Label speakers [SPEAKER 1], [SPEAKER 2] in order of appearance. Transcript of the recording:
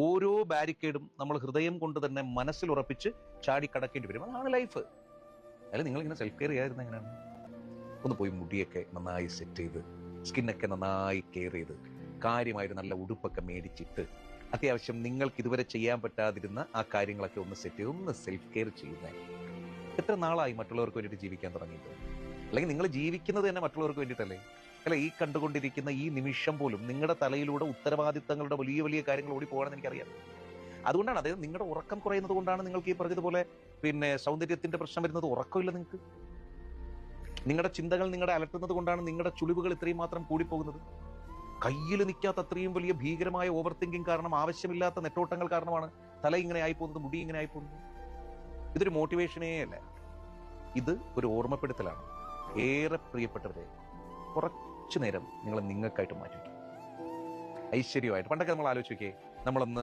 [SPEAKER 1] ഓരോ ബാരിക്കേഡും നമ്മൾ ഹൃദയം കൊണ്ട് തന്നെ മനസ്സിൽ ഉറപ്പിച്ച് ചാടി കടക്കേണ്ടി വരും. അതാണ് ലൈഫ്. അല്ല, നിങ്ങളിങ്ങനെ സെൽഫ് കെയർ ചെയ്യാതിരുന്ന എങ്ങനെയാണ്? ഒന്ന് പോയി മുടിയൊക്കെ നന്നായി സെറ്റ് ചെയ്ത്, സ്കിന്നൊക്കെ നന്നായി കെയർ ചെയ്ത്, കാര്യമായിട്ട് നല്ല ഉടുപ്പൊക്കെ മേടിച്ചിട്ട്, അത്യാവശ്യം നിങ്ങൾക്ക് ഇതുവരെ ചെയ്യാൻ പറ്റാതിരുന്ന ആ കാര്യങ്ങളൊക്കെ ഒന്ന് സെറ്റ് ചെയ്ത് ഒന്ന് സെൽഫ് കെയർ ചെയ്യുന്നത്. എത്ര നാളായി മറ്റുള്ളവർക്ക് വേണ്ടിയിട്ട് ജീവിക്കാൻ തുടങ്ങിയിട്ട്? അല്ലെങ്കിൽ നിങ്ങൾ ജീവിക്കുന്നത് തന്നെ മറ്റുള്ളവർക്ക് വേണ്ടിയിട്ടല്ലേ? അല്ല, ഈ കണ്ടുകൊണ്ടിരിക്കുന്ന ഈ നിമിഷം പോലും നിങ്ങളുടെ തലയിലൂടെ ഉത്തരവാദിത്തങ്ങളുടെ വലിയ വലിയ കാര്യങ്ങൾ ഓടി പോകണമെന്ന് എനിക്കറിയാം. അതുകൊണ്ടാണ്, അതായത് നിങ്ങളുടെ ഉറക്കം കുറയുന്നത് കൊണ്ടാണ് നിങ്ങൾക്ക് ഈ പറഞ്ഞതുപോലെ സൗന്ദര്യത്തിന്റെ പ്രശ്നം വരുന്നത്. ഉറക്കമില്ല നിങ്ങൾക്ക്. നിങ്ങളുടെ ചിന്തകൾ നിങ്ങളെ അലട്ടുന്നത് കൊണ്ടാണ് നിങ്ങളുടെ ചുളിവുകൾ ഇത്രയും മാത്രം കൂടിപ്പോകുന്നത്. കയ്യിൽ നിൽക്കാത്ത അത്രയും വലിയ ഭീകരമായ ഓവർ തിങ്കിങ് കാരണം, ആവശ്യമില്ലാത്ത നെട്ടോട്ടങ്ങൾ കാരണമാണ് തല ഇങ്ങനെ ആയിപ്പോകുന്നത്, മുടി ഇങ്ങനെ ആയിപ്പോകുന്നത്. ഇതൊരു മോട്ടിവേഷനേ അല്ല, ഇത് ഒരു ഓർമ്മപ്പെടുത്തലാണ്. ഏറെ പ്രിയപ്പെട്ടവരെ, കുറച്ചു നേരം നിങ്ങൾ നിങ്ങൾക്കായിട്ട് മാറ്റി ഐശ്വര്യമായിട്ട്. പണ്ടൊക്കെ നമ്മൾ ആലോചിക്കേ, നമ്മളൊന്ന്